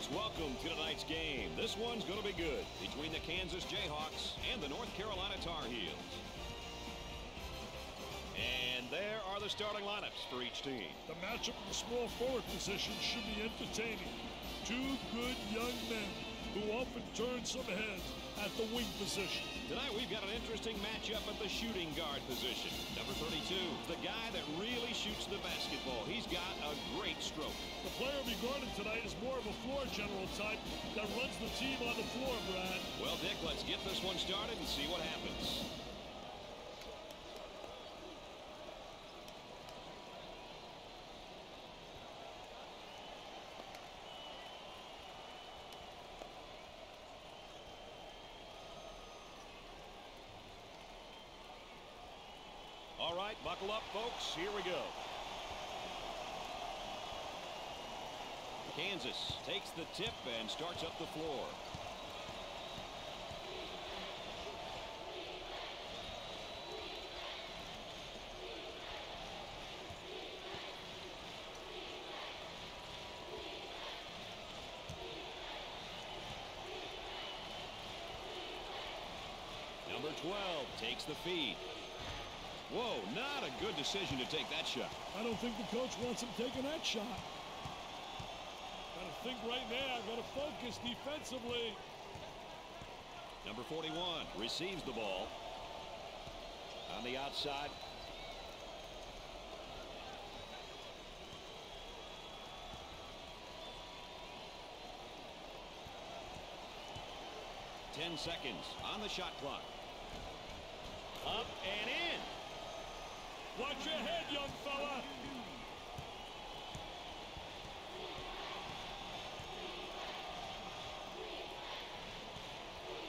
folks, welcome to tonight's game. This one's going to be good between the Kansas Jayhawks and the North Carolina Tar Heels. And there are the starting lineups for each team. The matchup in the small forward position should be entertaining. Two good young men who often turn some heads at the wing position. Tonight we've got an interesting matchup at the shooting guard position. Number 32, the guy that really shoots the basketball. He's got a great stroke. The player to be guarded tonight is more of a floor general type that runs the team on the floor, Brad. Well, Dick, let's get this one started and see what happens. All right, buckle up, folks. Here we go. Kansas takes the tip and starts up the floor. Number 12 takes the feed. Whoa, not a good decision to take that shot. I don't think the coach wants him taking that shot. Got to think right now. Got to focus defensively. Number 41 receives the ball. On the outside. Ten seconds on the shot clock. Up and in. Watch your head, young fella.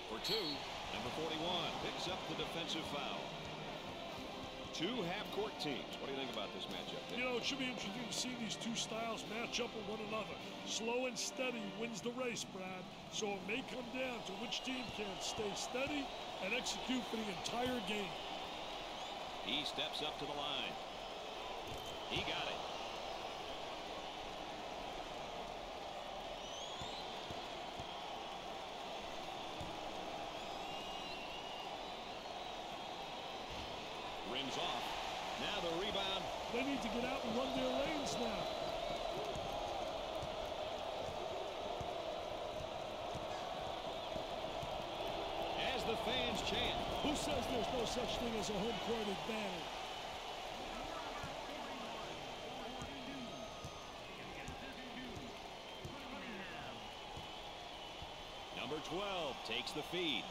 For two, number 41 picks up the defensive foul. Two half-court teams. What do you think about this matchup, Dick? You know, it should be interesting to see these two styles match up with one another. Slow and steady wins the race, Brad. So it may come down to which team can stay steady and execute for the entire game. He steps up to the line. He got it. Rims off. Now the rebound. They need to get out and run their lanes now. As the fans chant. Who says there's no such thing as a home court advantage? Number 12 takes the feed.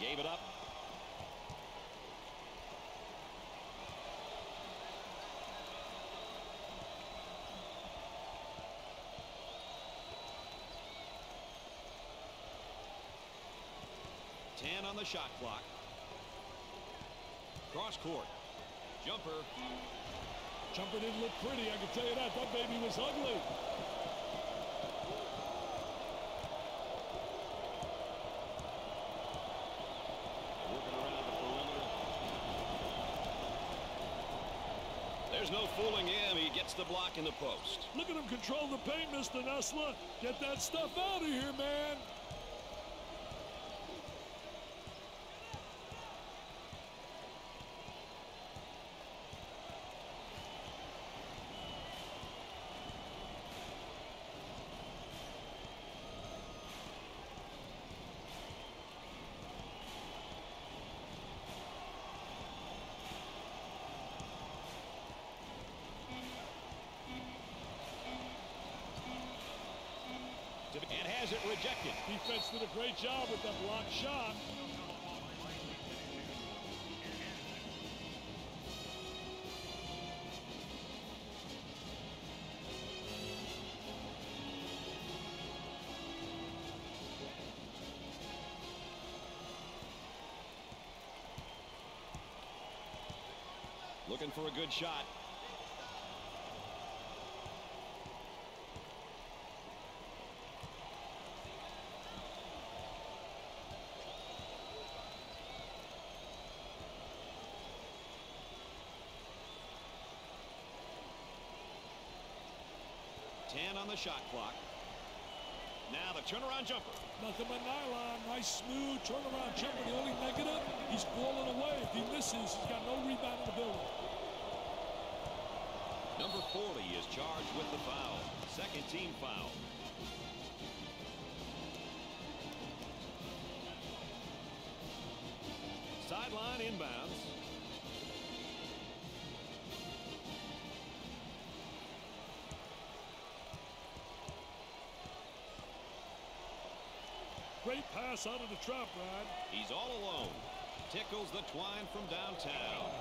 Gave it up. On the shot clock. Cross court. Jumper. Jumper didn't look pretty, I can tell you that. That baby was ugly. Working around the perimeter. There's no fooling him. He gets the block in the post. Look at him control the paint, Mr. Nessler. Get that stuff out of here, man. And has it rejected. Defense did a great job with that blocked shot. Looking for a good shot. On the shot clock. Now the turnaround jumper. Nothing but nylon. Nice smooth turnaround jumper. The only negative, he's falling away. If he misses, he's got no rebound in the building. Number 40 is charged with the foul. Second team foul. Sideline inbounds. Great pass out of the trap, Brad. He's all alone. Tickles the twine from downtown.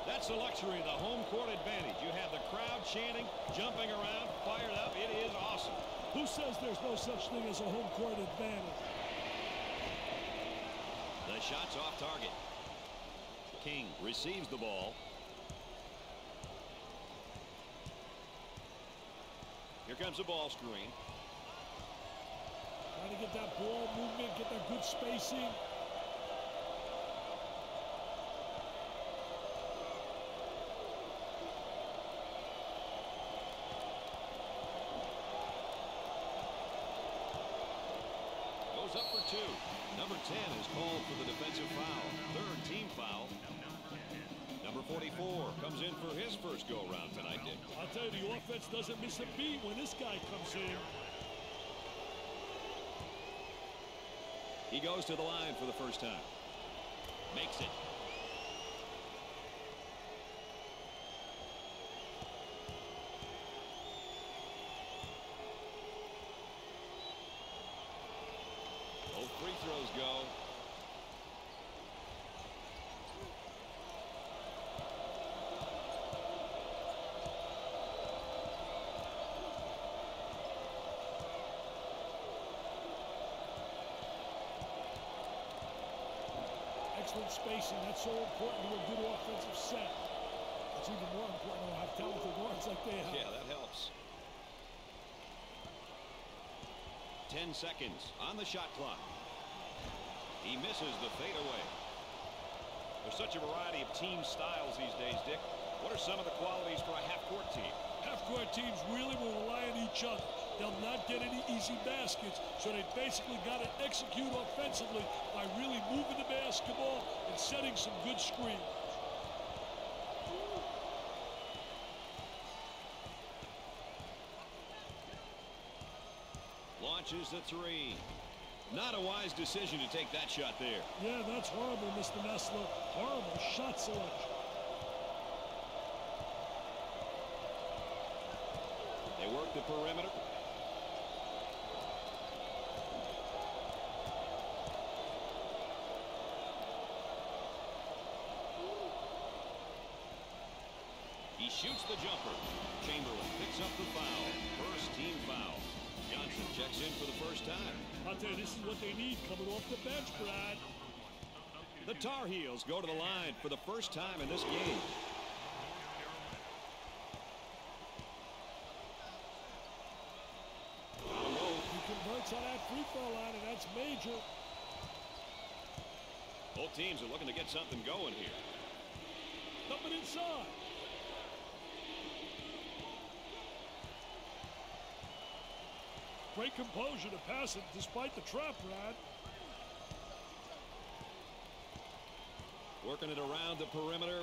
That's the luxury of the home court advantage. You have the crowd chanting, jumping around, fired up. It is awesome. Who says there's no such thing as a home court advantage? The shot's off target. King receives the ball. Here comes the ball screen. Trying to get that ball movement, get that good spacing. Goes up for two. Number 10 is called for the defensive foul. Third team foul. Number 44 comes in for his first go-around tonight, Dick. I'll tell you, the offense doesn't miss a beat when this guy comes in. He goes to the line for the first time. Makes it. Both free throws go. Excellent spacing. That's so important to a good offensive set. It's even more important to have talented guards like they have. Yeah, that helps. 10 seconds on the shot clock. He misses the fadeaway. There's such a variety of team styles these days, Dick. What are some of the qualities for a half-court team? Half-court teams really will rely on each other. They'll not get any easy baskets, so they basically got to execute offensively by really moving the basketball and setting some good screens. Launches the three. Not a wise decision to take that shot there. Yeah, that's horrible, Mr. Nessler. Horrible shot selection. They work the perimeter. He shoots the jumper. Chamberlain picks up the foul. First team foul. Johnson checks in for the first time. I'll tell you, this is what they need coming off the bench, Brad. The Tar Heels go to the line for the first time in this game. He converts on that free throw line, and that's major. Both teams are looking to get something going here. Coming inside. Great composure to pass it despite the trap, Brad. Working it around the perimeter.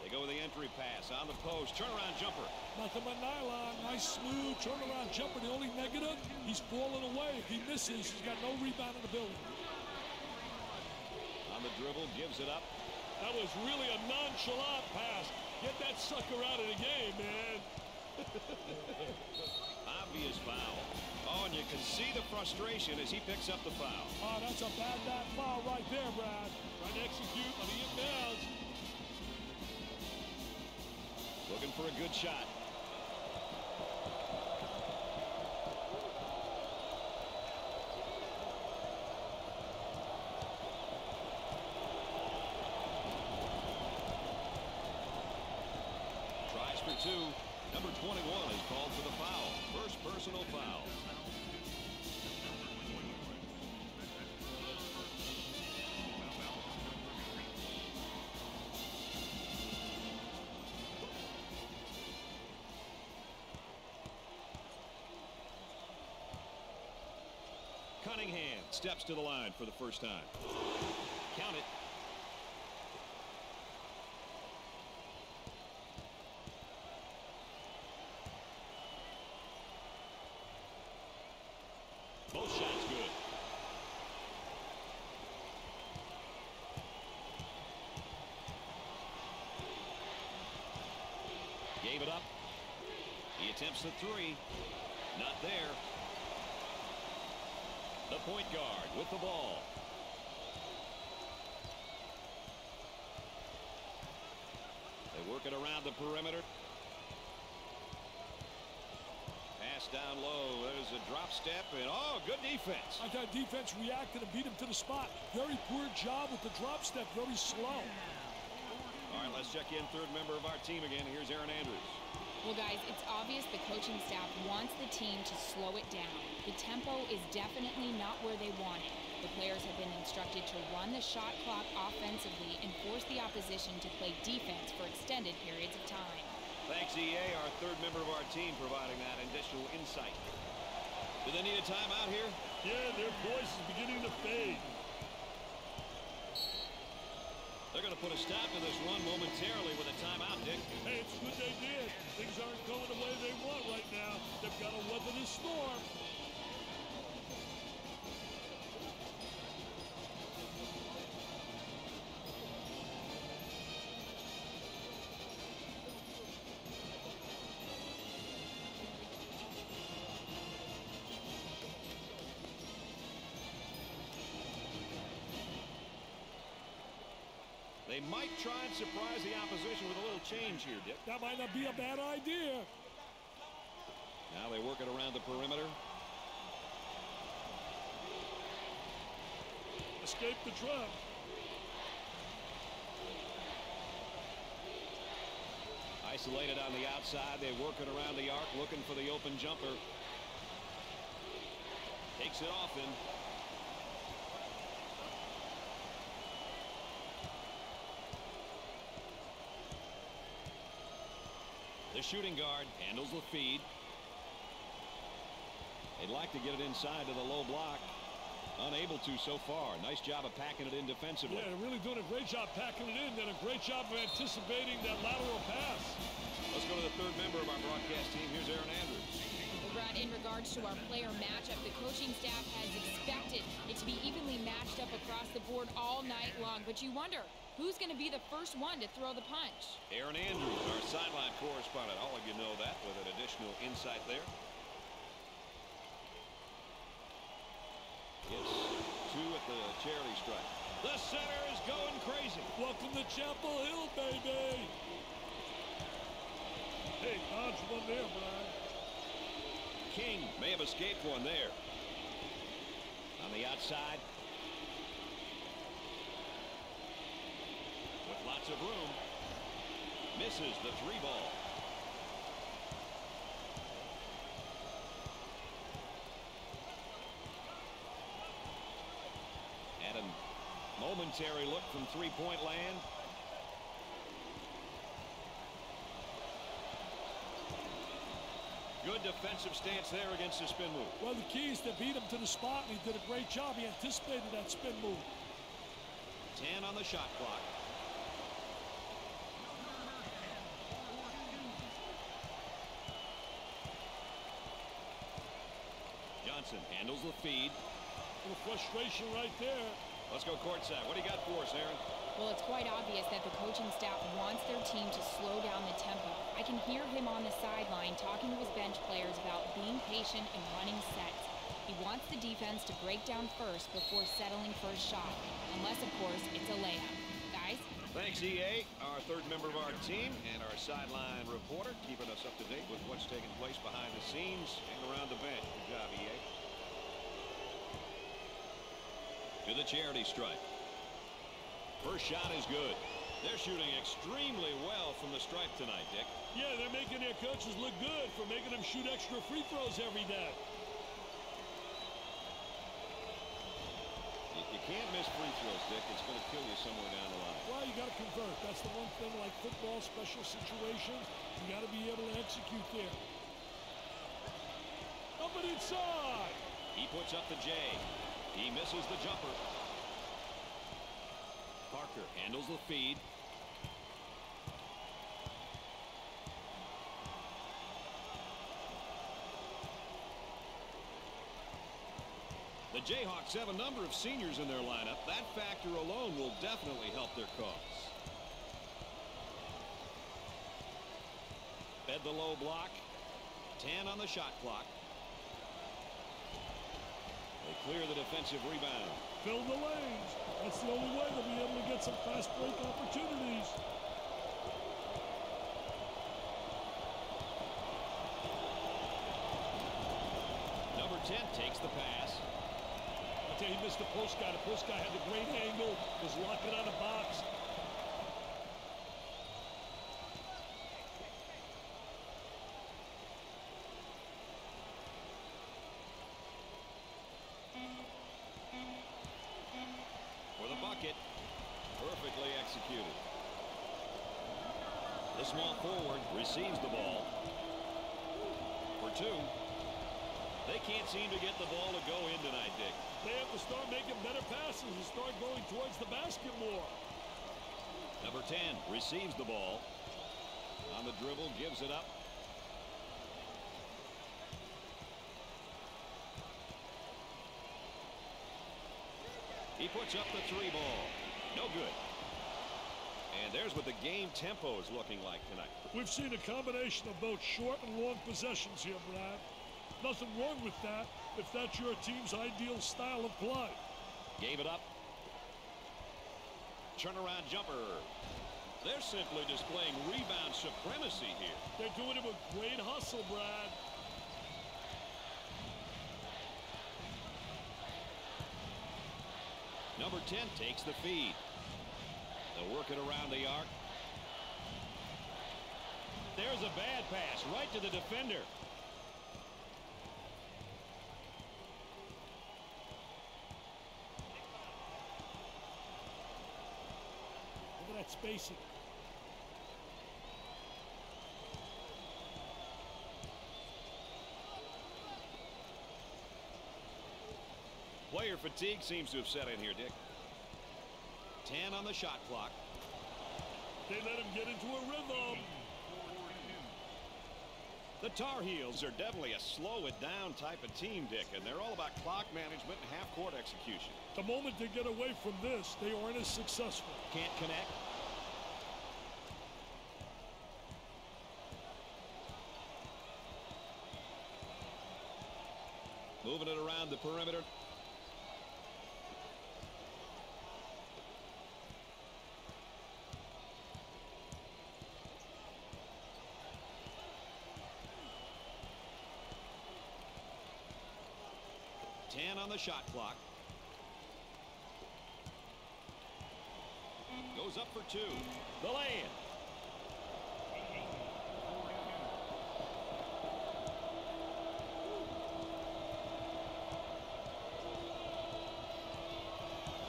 They go with the entry pass on the post. Turnaround jumper. Nothing but nylon. Nice smooth turnaround jumper. The only negative, he's falling away. If he misses, he's got no rebound in the building. On the dribble, gives it up. That was really a nonchalant pass. Get that sucker out of the game, man. Obvious foul. Oh, and you can see the frustration as he picks up the foul. Oh, that's a bad foul right there, Brad. Trying to execute on the inbounds. Looking for a good shot. Tries for two. Number 21 is called for the foul. First personal foul. Cunningham steps to the line for the first time. Count it. Both shots good. Gave it up. He attempts the three. Not there. The point guard with the ball. They work it around the perimeter. Pass down low. There's a drop step, and oh, good defense. I thought defense reacted and beat him to the spot. Very poor job with the drop step. Very slow. All right, let's check in third member of our team again. Here's Aaron Andrews. Well, guys, it's obvious the coaching staff wants the team to slow it down. The tempo is definitely not where they want it. The players have been instructed to run the shot clock offensively and force the opposition to play defense for extended periods of time. Thanks, EA, our third member of our team, providing that additional insight. Do they need a timeout here? Yeah, their voice is beginning to fade. They're going to put a stop to this run momentarily with a timeout, Dick. Hey, it's good they did. Things aren't going the way they want right now. They've got to weather this storm. They might try and surprise the opposition with a little change here, Dick. That might not be a bad idea. Now they work it around the perimeter. Escape the trap. Isolated on the outside. They work it around the arc, looking for the open jumper. Takes it off him. The shooting guard handles the feed. They'd like to get it inside to the low block. Unable to so far. Nice job of packing it in defensively. Yeah, they're really doing a great job packing it in. Then a great job of anticipating that lateral pass. Let's go to the third member of our broadcast team. Here's Aaron Andrews. Well, Brad, in regards to our player matchup, the coaching staff has expected it to be evenly matched up across the board all night long. But you wonder, who's going to be the first one to throw the punch? Aaron Andrews, our sideline correspondent. All of you know that with an additional insight there. Gets two at the charity stripe. The center is going crazy. Welcome to Chapel Hill, baby. Hey, dodge one there, Brian. King may have escaped one there. On the outside. With lots of room. Misses the three ball. And a momentary look from three-point land. Good defensive stance there against the spin move. Well, the key is to beat him to the spot, and he did a great job. He anticipated that spin move. 10 on the shot clock. Johnson handles the feed. A little frustration right there. Let's go courtside. What do you got for us, Aaron? Well, it's quite obvious that the coaching staff wants their team to slow down the tempo. I can hear him on the sideline talking to his bench players about being patient and running sets. He wants the defense to break down first before settling for a shot. Unless, of course, it's a layup. Guys? Thanks, EA, our third member of our team, and our sideline reporter, keeping us up to date with what's taking place behind the scenes and around the bench. Good job, EA. To the charity stripe. First shot is good. They're shooting extremely well from the stripe tonight, Dick. Yeah, they're making their coaches look good for making them shoot extra free throws every day. You can't miss free throws, Dick. It's going to kill you somewhere down the line. Well, you got to convert. That's the one thing, like football, special situations, you got to be able to execute there. Up and inside. He puts up the J. He misses the jumper. Parker handles the feed. The Jayhawks have a number of seniors in their lineup. That factor alone will definitely help their cause. Fed the low block. 10 on the shot clock. They clear the defensive rebound. Fill the lanes. That's the only way they'll be able to get some fast break opportunities. Number 10 takes the pass. I tell you, he missed the post guy. The post guy had the great angle, was locking on the box. For the bucket. Perfectly executed. The small forward receives the ball. For two. They can't seem to get the ball to go in tonight, Dick. They have to start making better passes and start going towards the basket more. Number 10 receives the ball. On the dribble, gives it up. He puts up the three ball. No good. And there's what the game tempo is looking like tonight. We've seen a combination of both short and long possessions here, Brad. Nothing wrong with that if that's your team's ideal style of play. Gave it up. Turnaround jumper. They're simply displaying rebound supremacy here. They're doing it with great hustle, Brad. Number 10 takes the feed. They'll work it around the arc. There's a bad pass right to the defender. Look at that spacing. Player fatigue seems to have set in here, Dick. 10 on the shot clock. They let him get into a rhythm. The Tar Heels are definitely a slow it down type of team, Dick, and they're all about clock management and half-court execution. The moment they get away from this, they aren't as successful. Can't connect. Moving it around the perimeter. On the shot clock. Goes up for two. The lay-in.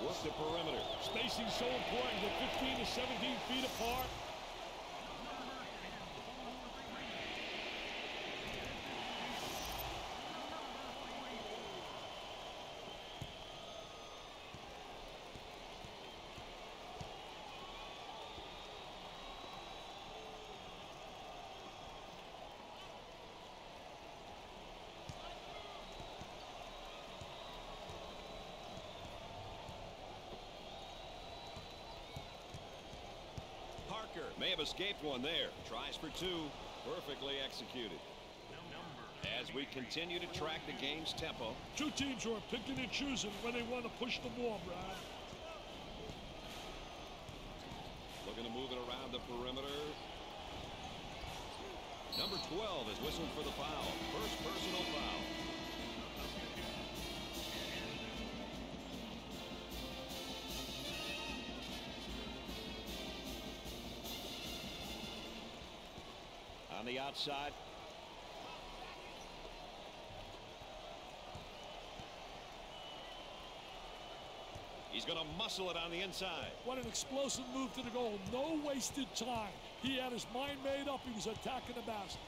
Work the perimeter. Spacing so important. They're 15 to 17 feet apart. May have escaped one there. Tries for two. Perfectly executed. As we continue to track the game's tempo. Two teams who are picking and choosing when they want to push the ball, Brad. Looking to move it around the perimeter. Number 12 is whistled for the foul. First personal foul. On the outside. He's going to muscle it on the inside. What an explosive move to the goal. No wasted time. He had his mind made up. He was attacking the basket.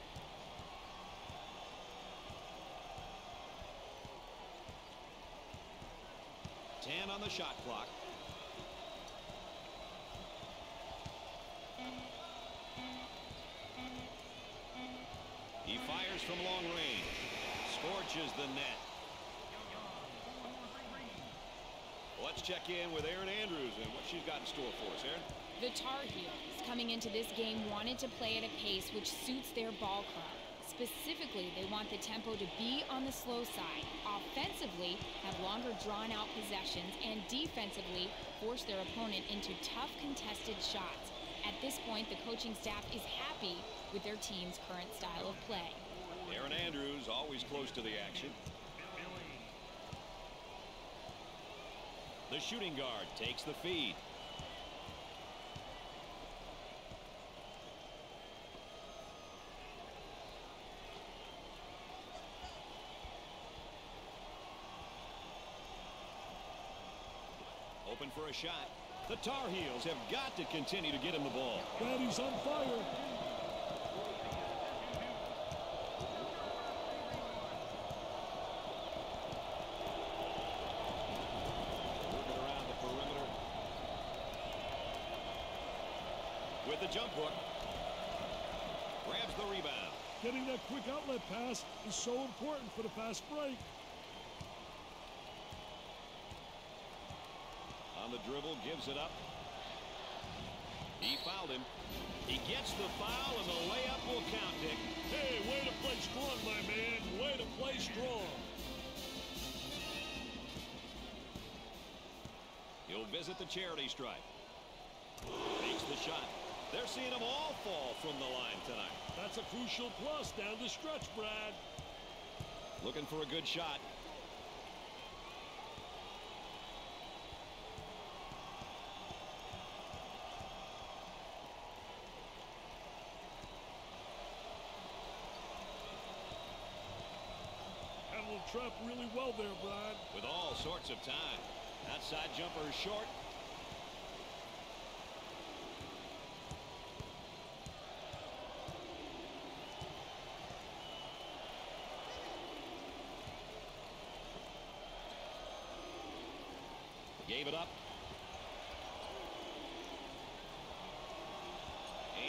10 on the shot clock. He fires from long range. Scorches the net. Let's check in with Erin Andrews and what she's got in store for us. Erin? The Tar Heels, coming into this game, wanted to play at a pace which suits their ball club. Specifically, they want the tempo to be on the slow side. Offensively, have longer drawn-out possessions, and defensively, force their opponent into tough contested shots. At this point, the coaching staff is happy with their team's current style of play. Erin Andrews always close to the action. The shooting guard takes the feed. Open for a shot. The Tar Heels have got to continue to get him the ball. Daddy's on fire. Working around the perimeter. With the jump hook. Grabs the rebound. Getting that quick outlet pass is so important for the fast break. On the dribble, gives it up. He fouled him. He gets the foul, and the layup will count, Dick. Hey, way to play strong, my man. Way to play strong. He'll visit the charity stripe. Takes the shot. They're seeing them all fall from the line tonight. That's a crucial plus down the stretch, Brad. Looking for a good shot. Handled trap really well there, Brad. With all sorts of time. Outside jumper is short. Gave it up.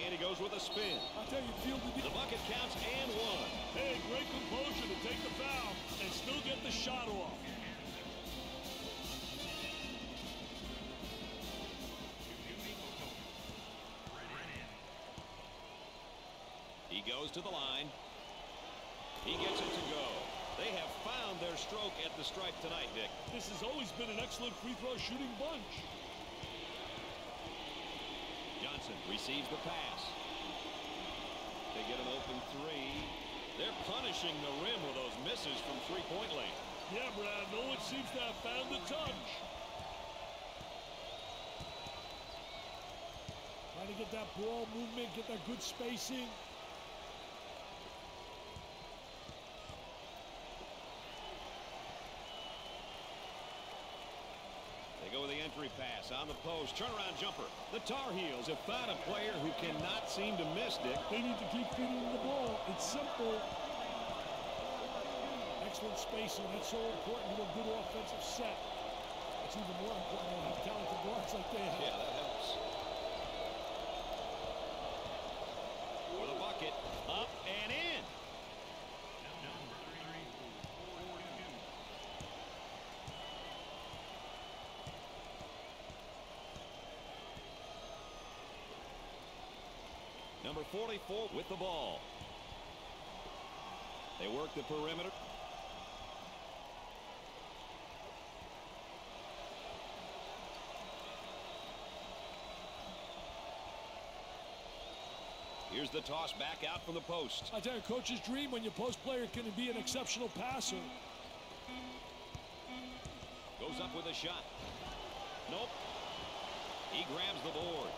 And he goes with a spin. I tell you, fielded The bucket counts and one. Hey, great composure to take the foul and still get the shot off. He goes to the line. He gets it to go. They have found their stroke at the stripe tonight, Dick. This has always been an excellent free throw shooting bunch. Johnson receives the pass. They get an open three. They're punishing the rim with those misses from three-point lane. Yeah, Brad, no one seems to have found the touch. Trying to get that ball movement, get that good spacing. They go with the entry pass on the post. Turnaround jumper. The Tar Heels have found a player who cannot seem to miss, Dick. They need to keep feeding the ball. It's simple. Excellent spacing. That's so important to a good offensive set. It's even more important to have talented guards like they have. Yeah, that helps. For the bucket. Up and in. Number 44 with the ball. They work the perimeter. Here's the toss back out from the post. I tell you, coach's dream when your post player can be an exceptional passer. Goes up with a shot. Nope. He grabs the board.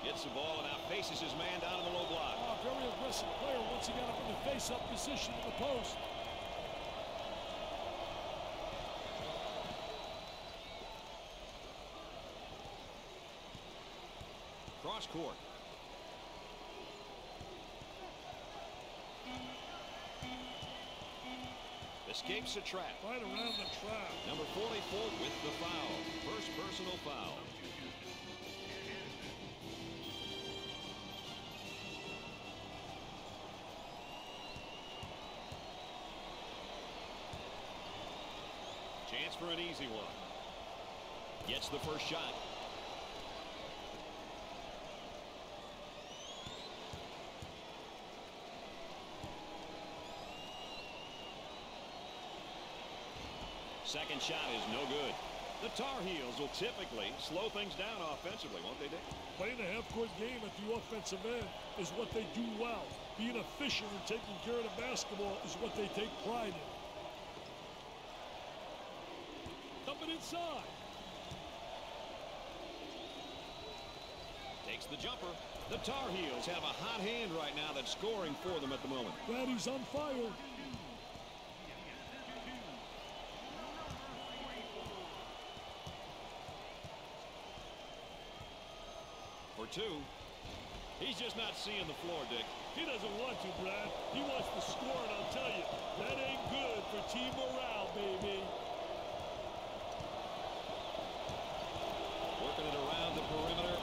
Gets the ball and now faces his man down in the low block. Oh, very aggressive player once he got up in the face-up position in the post. Cross court. Escapes the trap. Right around the trap. Number 44 with the foul. First personal foul. Chance for an easy one. Gets the first shot. Second shot is no good. The Tar Heels will typically slow things down offensively, won't they, Dick? Playing a half-court game at the offensive end is what they do well. Being efficient and taking care of the basketball is what they take pride in. Coming inside. Takes the jumper. The Tar Heels have a hot hand right now that's scoring for them at the moment. Daddy's on fire. For two. He's just not seeing the floor, Dick. He doesn't want to, Brad. He wants to score, and I'll tell you, that ain't good for team morale, baby. Working it around the perimeter.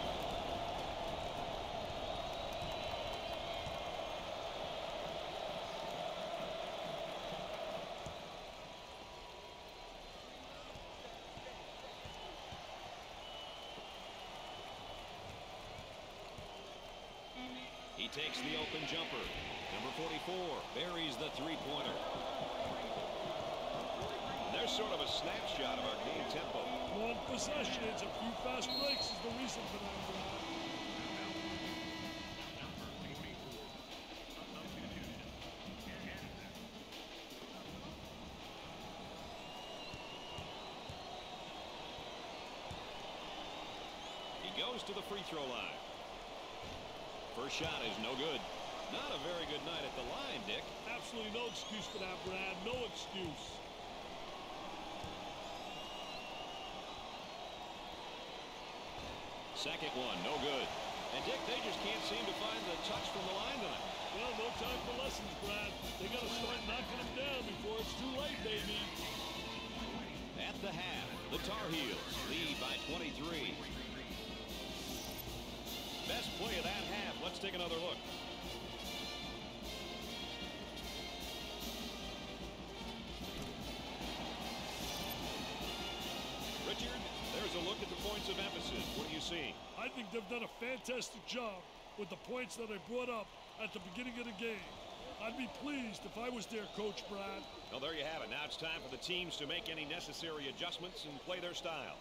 He takes the open jumper. Number 44 buries the three-pointer. There's sort of a snapshot of our game tempo. Long possessions, a few fast breaks is the reason for that, Brad. He goes to the free throw line. First shot is no good. Not a very good night at the line, Dick. Absolutely no excuse for that, Brad. No excuse. Second one, no good. And Dick, they just can't seem to find the touch from the line tonight. Well, no time for lessons, Brad. They got to start knocking them down before it's too late, baby. At the half, the Tar Heels lead by 23. Best play of that half. Let's take another look. Richard, there's a look at the points of emphasis. What do you see? I think they've done a fantastic job with the points that I brought up at the beginning of the game. I'd be pleased if I was their coach, Brad. Well, there you have it. Now it's time for the teams to make any necessary adjustments and play their style.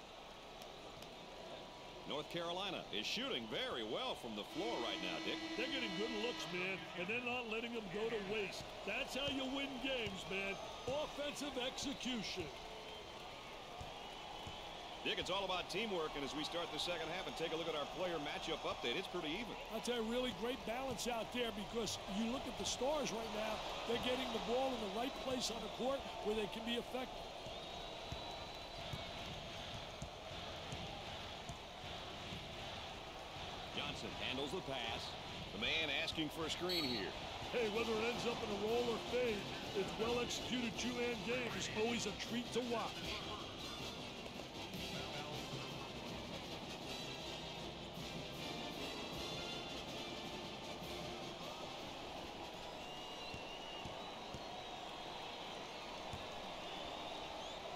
North Carolina is shooting very well from the floor right now, Dick. They're getting good looks, man, and they're not letting them go to waste. That's how you win games, man. Offensive execution. Dick, it's all about teamwork, and as we start the second half and take a look at our player matchup update, it's pretty even. I'll tell you, really great balance out there because you look at the Stars right now, they're getting the ball in the right place on the court where they can be effective. Johnson handles the pass. The man asking for a screen here. Hey, whether it ends up in a roll or fade, it's well-executed two-man game is always a treat to watch.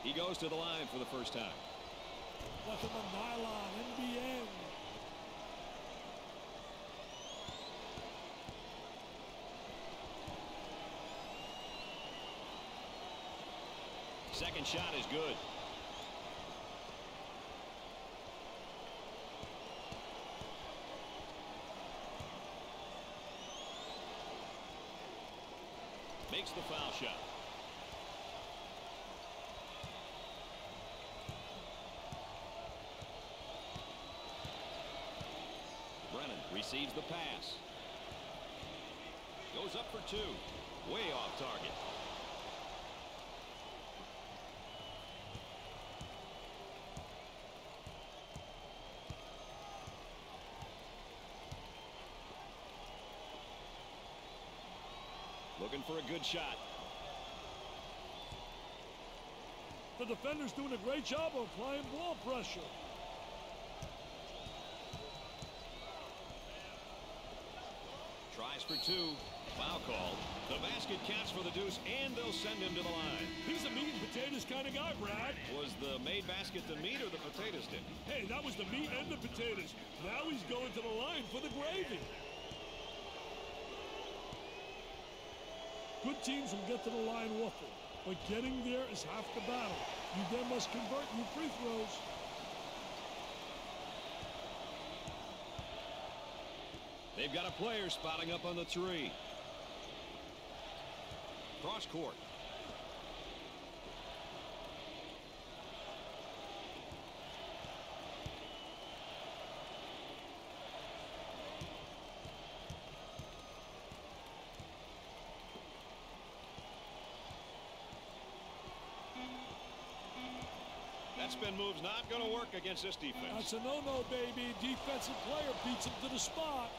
He goes to the line for the first time. Nothing but nylon, NBN. Second shot is good. Makes the foul shot. Brennan receives the pass. Goes up for two. Way off target. Looking for a good shot. The defender's doing a great job of applying ball pressure. Tries for two. Foul call. The basket counts for the deuce, and they'll send him to the line. He's a meat and potatoes kind of guy, Brad. Was the made basket the meat or the potato stick? Hey, that was the meat and the potatoes. Now he's going to the line for the gravy. Good teams will get to the line often, but getting there is half the battle. You then must convert your free throws. They've got a player spotting up on the three. Cross court. That spin move's not going to work against this defense. That's a no-no, baby. Defensive player beats him to the spot.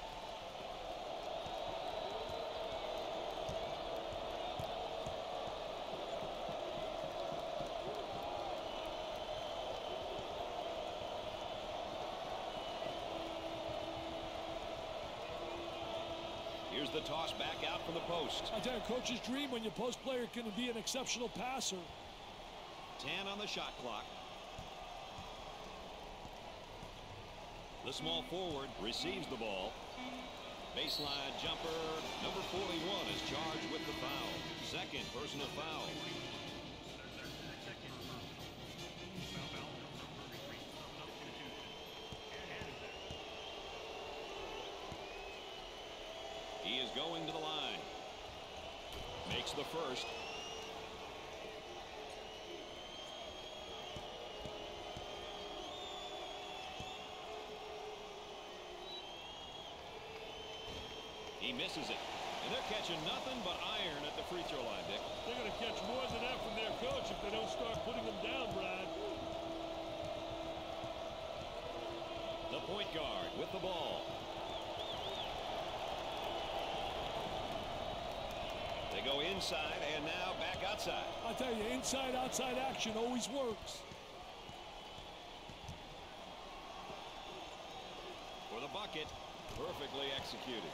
Here's the toss back out from the post. I tell you, coach's dream when your post player can be an exceptional passer. 10 on the shot clock. The small forward receives the ball. Baseline jumper. Number 41 is charged with the foul. Second personal foul. He is going to the line. Makes the first. He misses it. And they're catching nothing but iron at the free throw line, Dick. They're going to catch more than that from their coach if they don't start putting them down, Brad. The point guard with the ball. They go inside and now back outside. I tell you, inside-outside action always works. For the bucket, perfectly executed.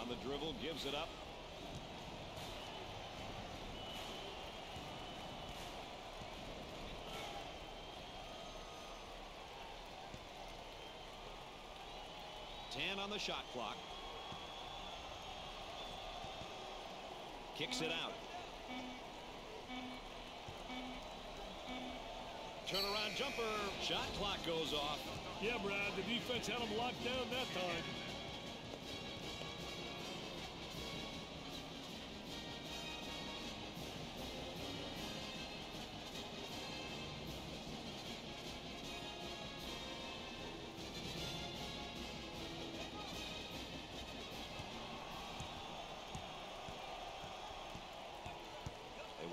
On the dribble, gives it up. On the shot clock. Kicks it out. Turnaround jumper. Shot clock goes off. Yeah, Brad, the defense had them locked down that time.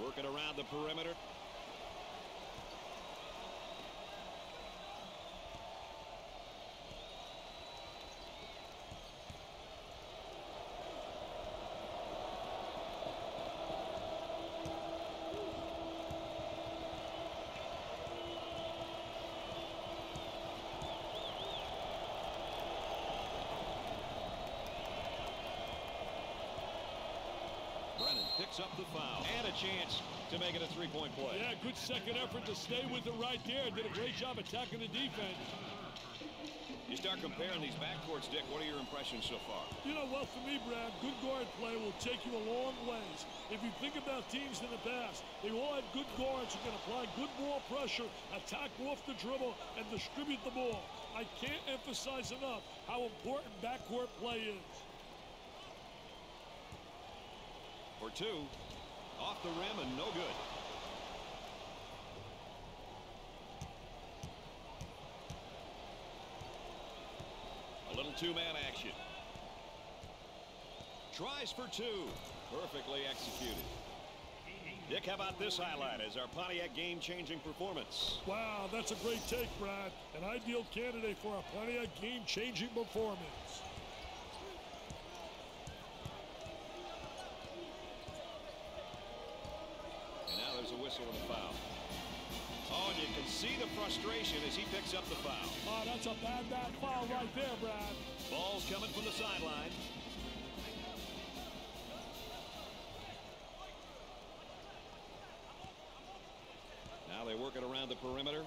Working around the perimeter. Brennan picks up the foul and a chance to make it a three-point play. Yeah, good second effort to stay with it right there. Did a great job attacking the defense. You start comparing these backcourts, Dick. What are your impressions so far? You know, well, for me, Brad, good guard play will take you a long ways. If you think about teams in the past, they all had good guards who can apply good ball pressure, attack off the dribble, and distribute the ball. I can't emphasize enough how important backcourt play is. For two, off the rim and no good. A little two-man action. Tries for two. Perfectly executed. Dick, how about this highlight as our Pontiac game-changing performance? Wow, that's a great take, Brad. An ideal candidate for a Pontiac game-changing performance. And now there's a whistle and a foul. Oh, and you can see the frustration as he picks up the foul. Oh, that's a bad foul right there, Brad. Ball's coming from the sideline. Now they work it around the perimeter.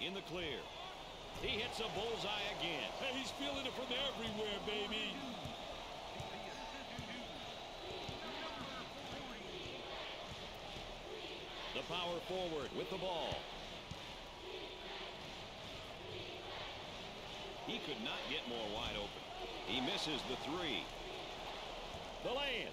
In the clear. He hits a bullseye again. Hey, he's feeling it from everywhere, baby. The power forward with the ball. He could not get more wide open. He misses the three. The lay-in.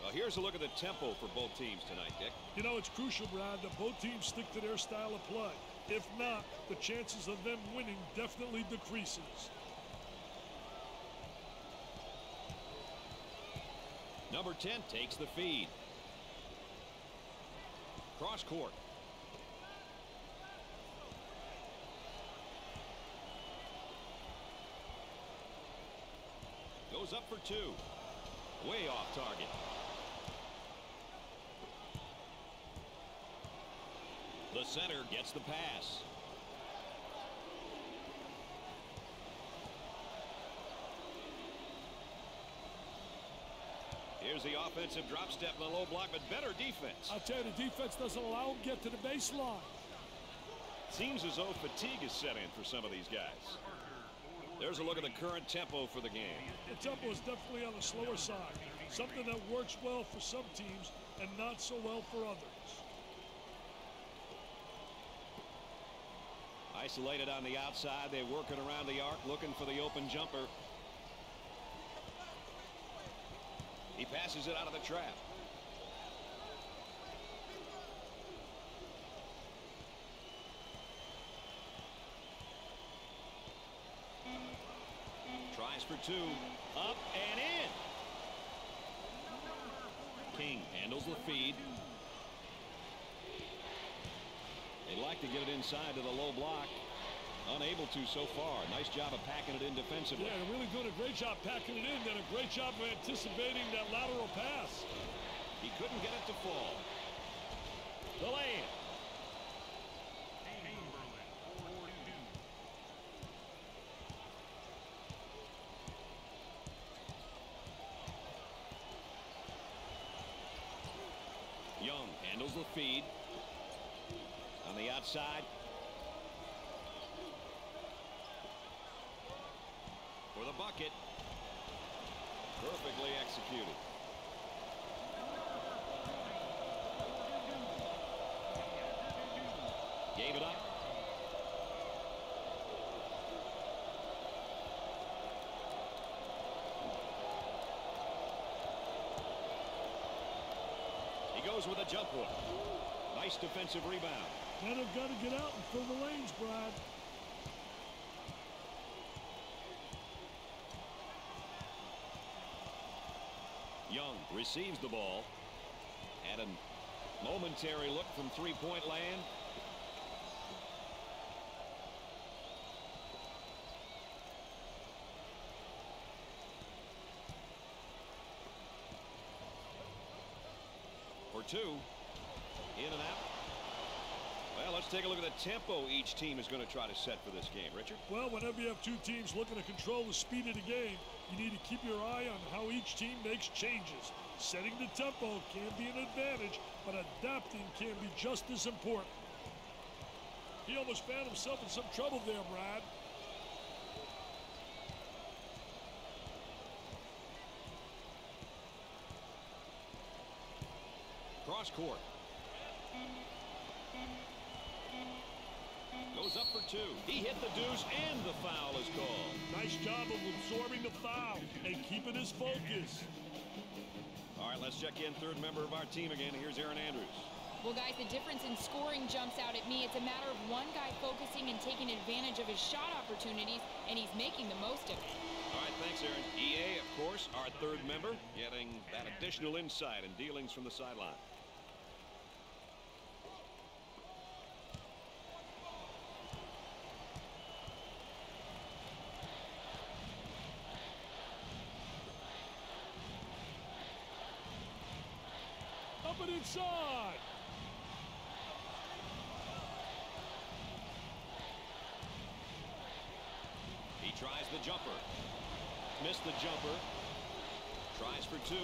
Well, here's a look at the tempo for both teams tonight, Dick. You know, it's crucial, Brad, that both teams stick to their style of play. If not, the chances of them winning definitely decreases. Number 10 takes the feed. Cross court. Goes up for two. Way off target. The center gets the pass. Here's the offensive drop step in the low block, but better defense. I'll tell you, the defense doesn't allow him to get to the baseline. Seems as though fatigue is set in for some of these guys. There's a look at the current tempo for the game. The tempo is definitely on the slower side. Something that works well for some teams and not so well for others. Isolated on the outside. They're working around the arc, looking for the open jumper. He passes it out of the trap. Tries for two. Up and in. King handles the feed. They'd like to get it inside to the low block. Unable to so far. Nice job of packing it in defensively. Yeah, they're really doing a great job packing it in. Done a great job of anticipating that lateral pass. He couldn't get it to fall. The lay-in. Young handles the feed. On the outside. For the bucket. Perfectly executed. Gave it up. He goes with a jump hook. Nice defensive rebound. Now they've got to get out and fill the lanes, Brad. Young receives the ball. Had a momentary look from three-point land. For two. In and out. Well, let's take a look at the tempo each team is going to try to set for this game. Richard? Well, whenever you have two teams looking to control the speed of the game, you need to keep your eye on how each team makes changes. Setting the tempo can be an advantage, but adapting can be just as important. He almost found himself in some trouble there, Brad. Cross court. Goes goes up for two. He hit the deuce, and the foul is called. Nice job of absorbing the foul and keeping his focus. All right, let's check in third member of our team again. Here's Erin Andrews. Well, guys, the difference in scoring jumps out at me. It's a matter of one guy focusing and taking advantage of his shot opportunities, and he's making the most of it. All right, thanks, Erin. EA, of course, our third member, getting that additional insight and dealings from the sideline. Up and inside. He tries the jumper. Missed the jumper. Tries for two.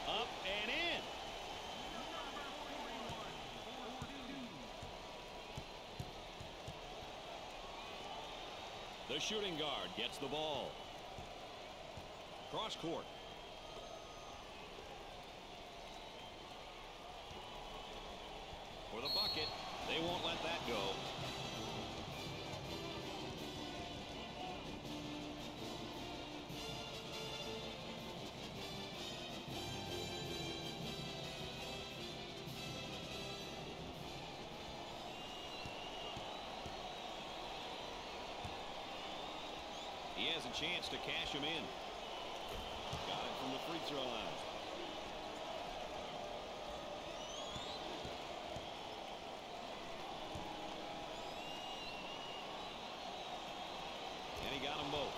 Up and in. The shooting guard gets the ball. Cross court. For the bucket. They won't let that go. He has a chance to cash him in. Got it from the free throw line. And he got them both.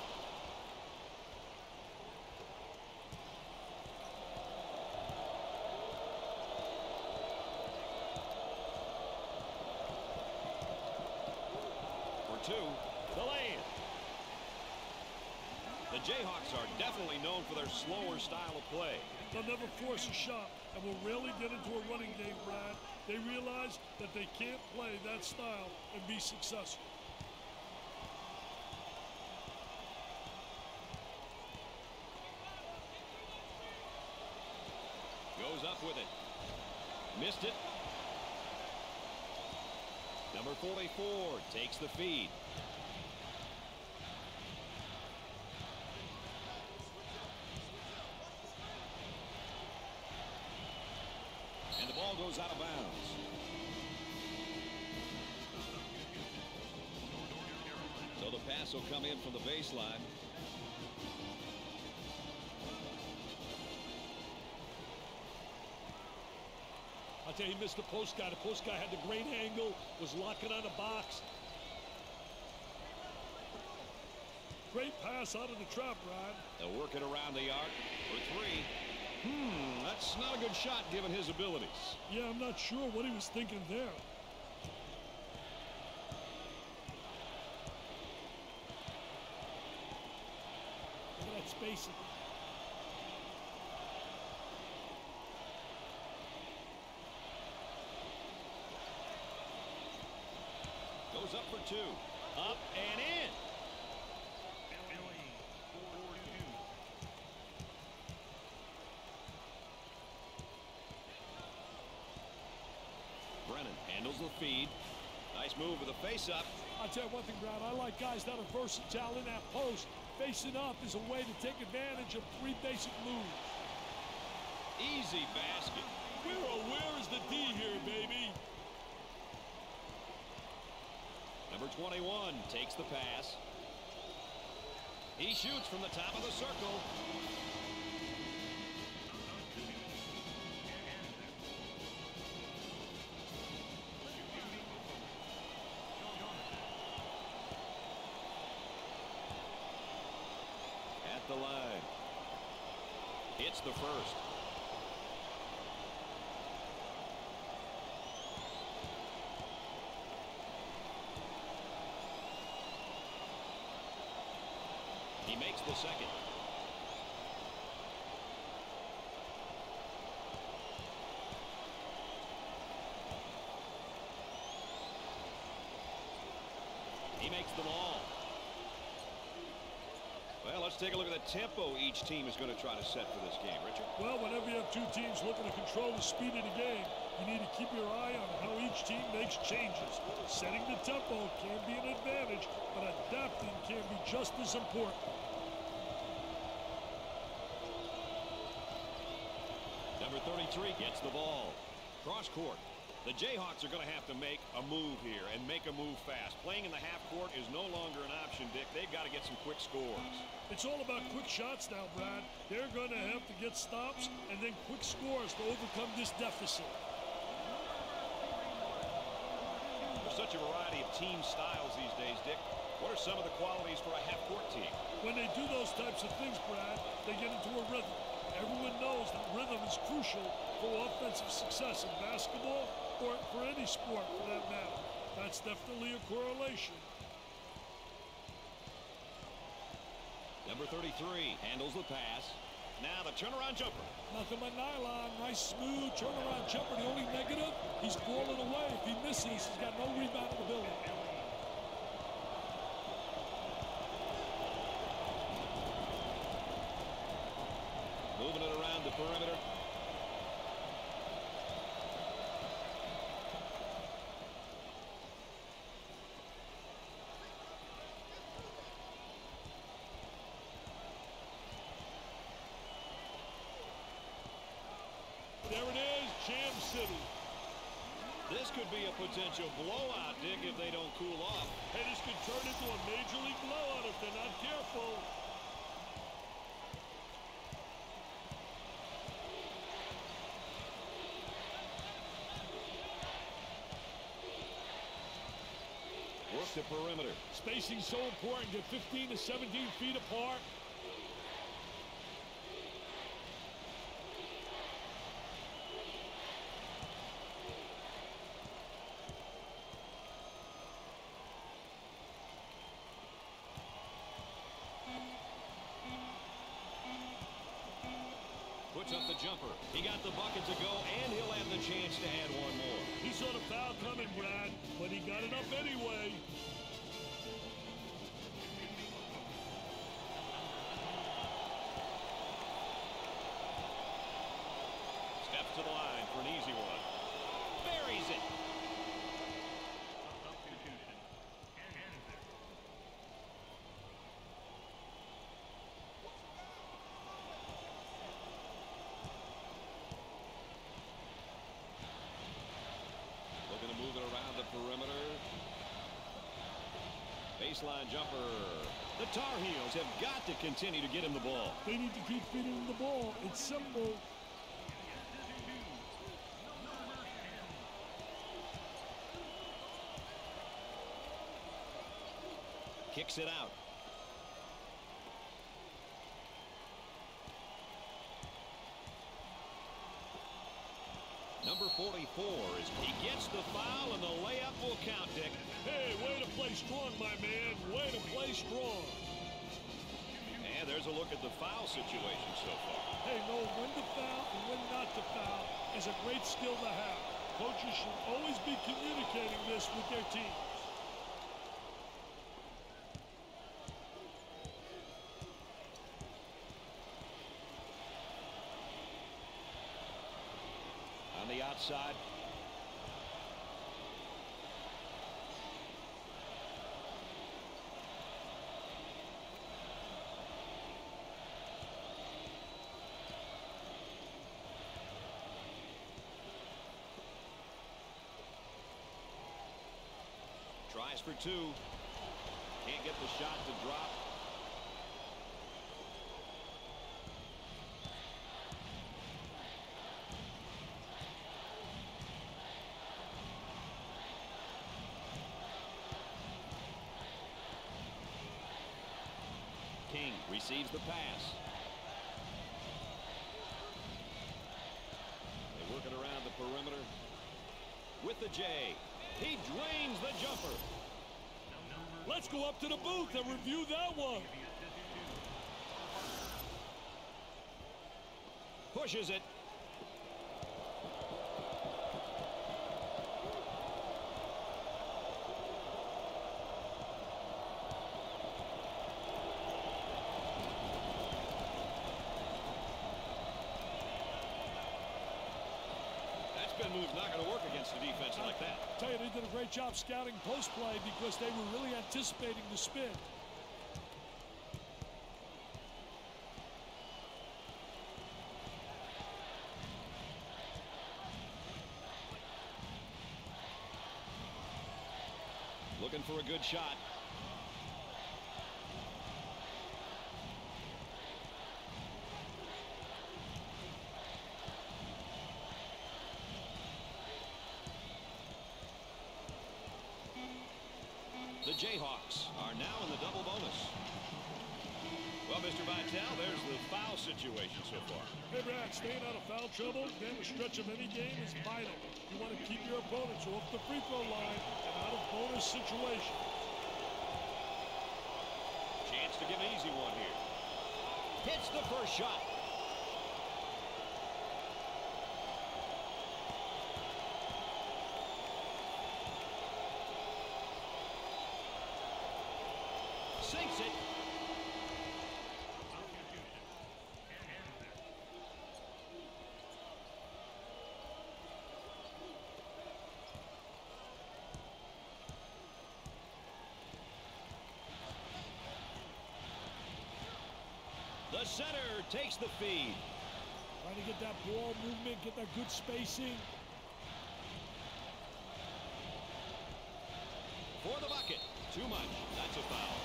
For two, the lay-in. The Jayhawks are definitely known for their slower style of play. They'll never force a shot and will rarely get into a running game, Brad. They realize that they can't play that style and be successful. Goes up with it. Missed it. Number 44 takes the feed. And the ball goes out of bounds. So the pass will come in from the baseline. I'll tell you, he missed the post guy. The post guy had the great angle, was locking on the box. Great pass out of the trap, Rod. They'll work it around the arc for three. That's not a good shot given his abilities. Yeah, I'm not sure what he was thinking there. Look at that spacing. Goes up for two. Up and in. Brennan handles the feed. Nice move with a face-up. I'll tell you one thing, Brad. I like guys that are versatile in that post. Facing up is a way to take advantage of three basic moves. Easy basket. Where is the D here, baby? Number 21 takes the pass. He shoots from the top of the circle. At the line. Hits the first. He makes the second. He makes them all. Well, let's take a look at the tempo each team is going to try to set for this game, Richard. Well, whenever you have two teams looking to control the speed of the game, you need to keep your eye on how each team makes changes. Setting the tempo can be an advantage. can be just as important. Number 33 gets the ball. Cross court. The Jayhawks are going to have to make a move here and make a move fast. Playing in the half court is no longer an option, Dick. They've got to get some quick scores. It's all about quick shots now, Brad. They're going to have to get stops and then quick scores to overcome this deficit. There's such a variety of team styles these days, Dick. What are some of the qualities for a half-court team? When they do those types of things, Brad, they get into a rhythm. Everyone knows that rhythm is crucial for offensive success in basketball or for any sport for that matter. That's definitely a correlation. Number 33 handles the pass. Now the turnaround jumper. Nothing but nylon. Nice smooth turnaround jumper. The only negative, he's falling away. If he misses, he's got no rebound in the building. Moving it around the perimeter. There it is, Jam City. This could be a potential blowout, Dick, if they don't cool off. Hey, this could turn into a major league blowout if they're not careful. Work the perimeter. Spacing so important. Get 15 to 17 feet apart. Puts up the jumper. He got the bucket to go, and he'll have the chance to add one more. He saw the foul coming, Brad, but he got it up anyway. Steps to the line for an easy one. Buries it. Looking to move it around the perimeter. Baseline jumper. The Tar Heels have got to continue to get him the ball. They need to keep feeding him the ball. It's simple. Kicks it out. Number 44 he gets the foul, and the layup will count, Dick. Hey, way to play strong, my man. Way to play strong. And there's a look at the foul situation so far. Hey, knowing when to foul and when not to foul is a great skill to have. Coaches should always be communicating this with their team. On the outside. Tries for two. Can't get the shot to drop. King receives the pass. They work it around the perimeter. With the J. He drains the jumper. Let's go up to the booth and review that one. Pushes it. Move's not going to work against a defense like that. I tell you, they did a great job scouting post play because they were really anticipating the spin. good shot. The Jayhawks are now in the double bonus. Well, Mr. Vitale, there's the foul situation so far. Hey, Brad, staying out of foul trouble down the stretch of any game is vital. You want to keep your opponents off the free throw line and out of bonus situation. Chance to give an easy one here. Hits the first shot. Sinks it. The center takes the feed. Trying to get that ball movement, get that good spacing. For the bucket. Too much. That's a foul.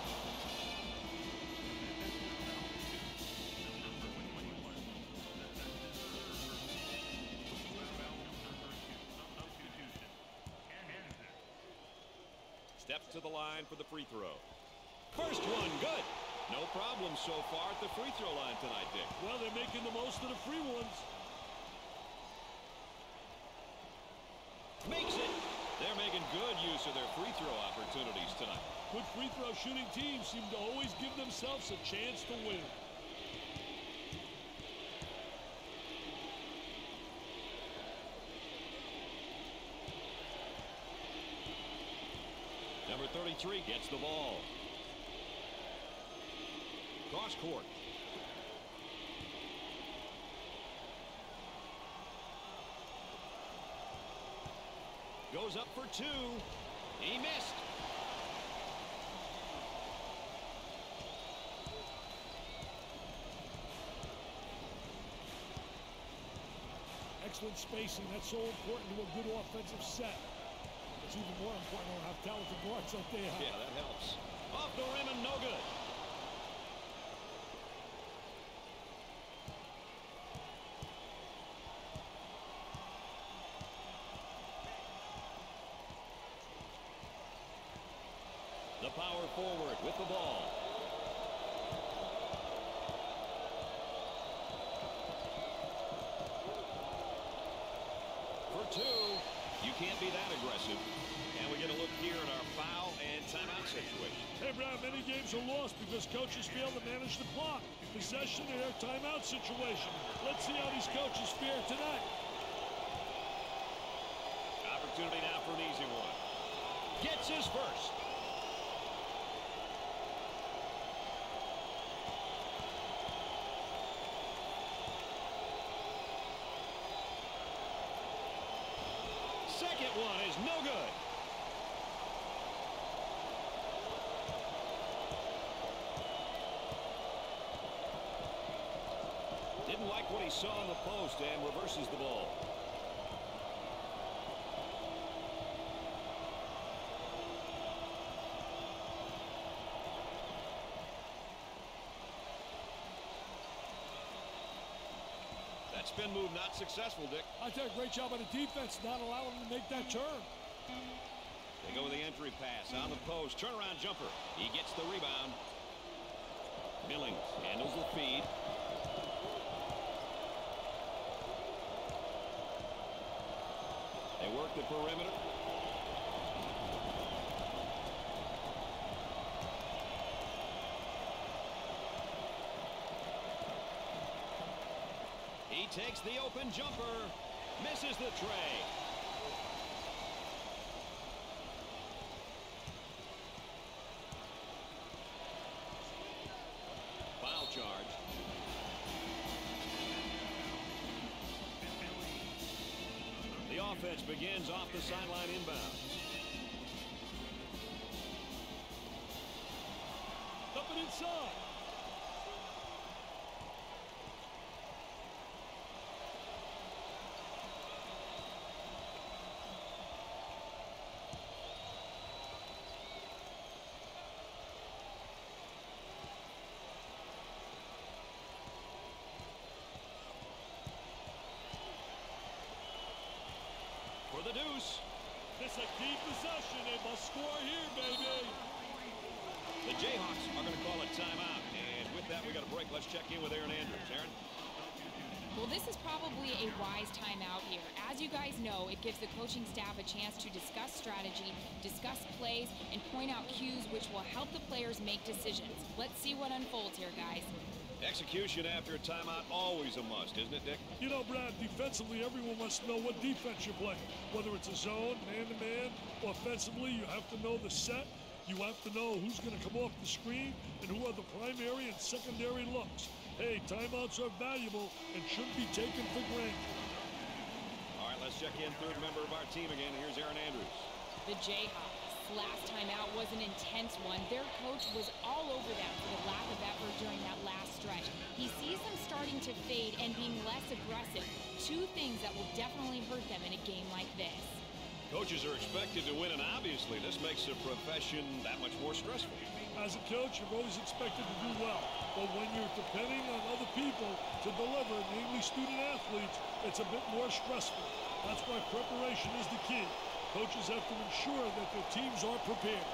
Steps to the line for the free throw. First one, good. No problem so far at the free throw line tonight, Dick. Well, they're making the most of the free ones. Makes it. They're making good use of their free throw opportunities tonight. Good free throw shooting teams seem to always give themselves a chance to win. Number 33 gets the ball. Cross court. Goes up for two. He missed. Excellent spacing. That's so important to a good offensive set. It's even more important to have talented guards like they have. Yeah, that helps. Off the rim and no good. The power forward with the ball. For two. You can't be that aggressive. And we get a look here at our foul and timeout situation. Hey, Brown, many games are lost because coaches fail to manage the clock. Possession here, timeout situation. Let's see how these coaches fare tonight. Opportunity now for an easy one. Gets his first. Second one is no good. Didn't like what he saw in the post and reverses the ball. That spin move not successful, Dick. I think a great job by the defense not allowing him to make that turn. They go with the entry pass on the post. Turnaround jumper. He gets the rebound. Billings handles the feed. They work the perimeter. He takes the open jumper. Misses the tray. Foul charge. The offense begins off the sideline inbound. Up and inside. Key possession. They must score here, baby. The Jayhawks are going to call a timeout. And with that, we got a break. Let's check in with Erin Andrews. Erin? Well, this is probably a wise timeout here. As you guys know, it gives the coaching staff a chance to discuss strategy, discuss plays, and point out cues which will help the players make decisions. Let's see what unfolds here, guys. Execution after a timeout, always a must, isn't it, Dick? You know, Brad, defensively, everyone wants to know what defense you're playing. Whether it's a zone, man-to-man, offensively, you have to know the set. You have to know who's going to come off the screen and who are the primary and secondary looks. Hey, timeouts are valuable and shouldn't be taken for granted. All right, let's check in third member of our team again. Here's Erin Andrews. The Jayhawks. Last timeout was an intense one. Their coach was all over them for the lack of effort during that last stretch. He sees them starting to fade and being less aggressive. Two things that will definitely hurt them in a game like this. Coaches are expected to win, and obviously this makes the profession that much more stressful. As a coach, you're always expected to do well. But when you're depending on other people to deliver, namely student athletes, it's a bit more stressful. That's why preparation is the key. Coaches have to ensure that their teams are prepared.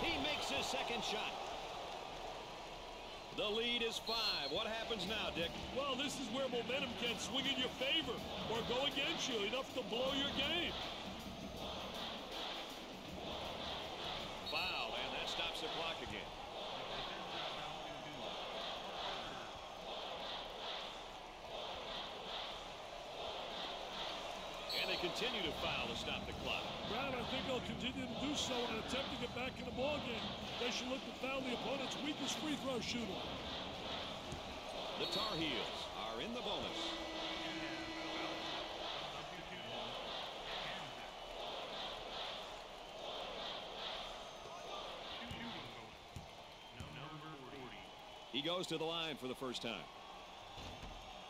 He makes his second shot. The lead is 5. What happens now, Dick? Well, this is where momentum can swing in your favor or go against you, enough to blow your game. Foul, and that stops the clock again. And they continue to foul to stop the clock. Brad, I think they'll continue to do so in an attempt to get back in the ballgame. They should look to foul the opponent's weakest free throw shooter. The Tar Heels are in the bonus. He goes to the line for the first time.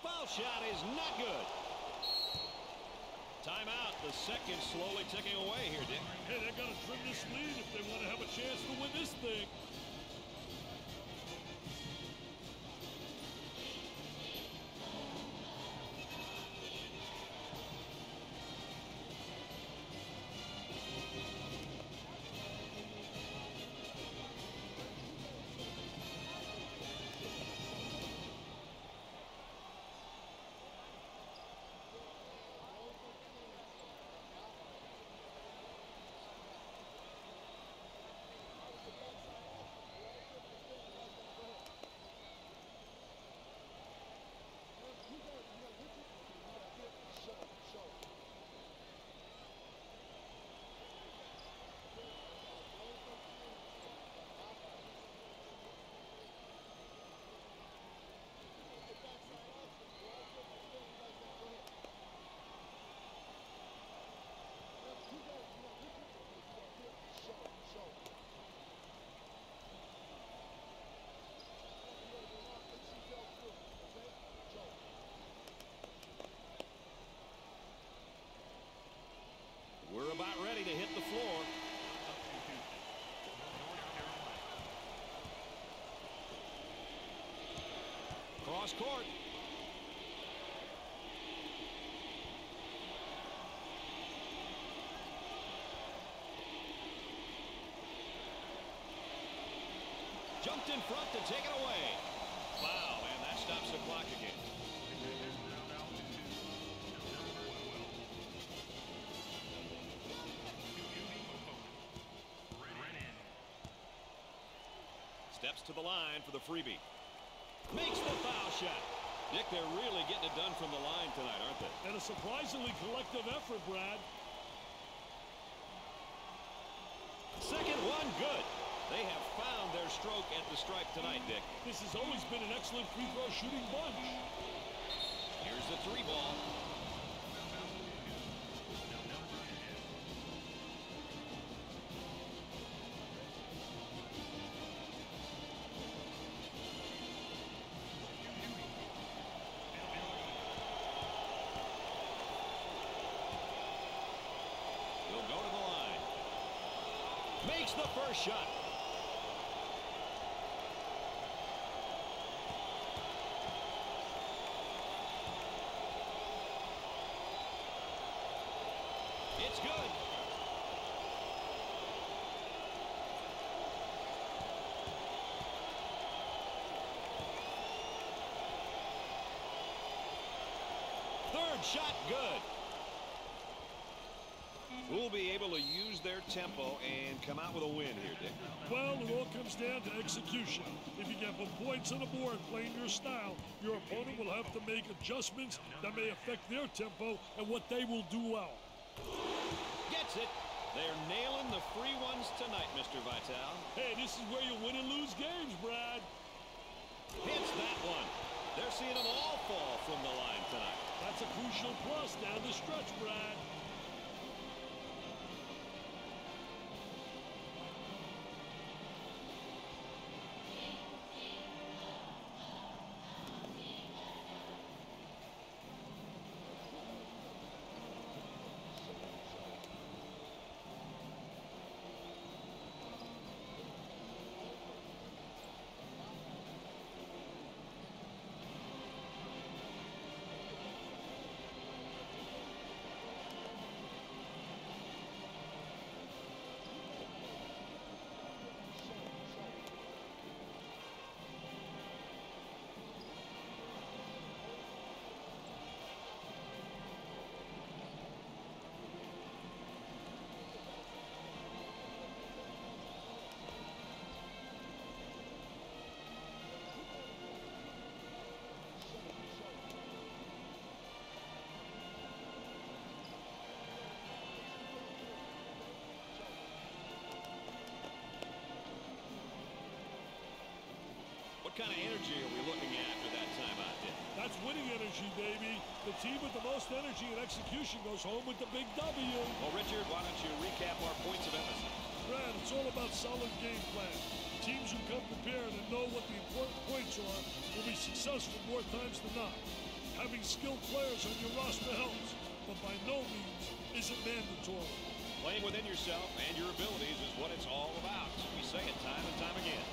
Foul shot is not good. Timeout. The second slowly ticking away here, Dick. Hey, they got to trim this lead if they want to have a chance to win this thing. We're about ready to hit the floor. Cross court. Jumped in front to take it away. Foul, and that stops the clock again. Steps to the line for the freebie. Makes the foul shot. Dick, they're really getting it done from the line tonight, aren't they? And a surprisingly collective effort, Brad. Second one, good. They have found their stroke at the stripe tonight, Dick. This has always been an excellent free throw shooting bunch. Here's the 3 ball. Makes the first shot. It's good. Third shot good. Who'll be able to use their tempo and come out with a win here, Dick? Well, it all comes down to execution. If you get the points on the board playing your style, your opponent will have to make adjustments that may affect their tempo and what they will do well. Gets it. They're nailing the free ones tonight, Mr. Vital. Hey, this is where you win and lose games, Brad. Hits that one. They're seeing them all fall from the line tonight. That's a crucial plus down the stretch, Brad. What kind of energy are we looking at after that timeout, Dick? That's winning energy, baby. The team with the most energy and execution goes home with the big W. Well, Richard, why don't you recap our points of emphasis? Brad, it's all about solid game plan. Teams who come prepared and know what the important points are will be successful more times than not. Having skilled players on your roster helps, but by no means is it mandatory. Playing within yourself and your abilities is what it's all about. We say it time and time again.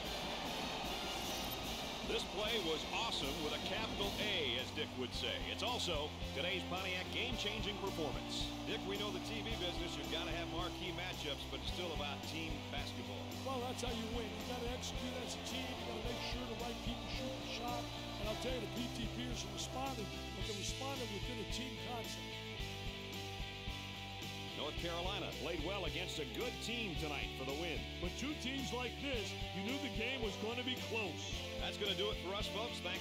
This play was awesome with a capital A, as Dick would say. It's also today's Pontiac game-changing performance. Dick, we know the TV business, you've got to have marquee matchups, but it's still about team basketball. Well, that's how you win. You got to execute as a team. You got to make sure the right people shoot the shot. And I'll tell you, the PTPers are responding, but they're responding within a team concept. North Carolina played well against a good team tonight for the win. With two teams like this, you knew the game was going to be close. That's going to do it for us, folks. Thanks.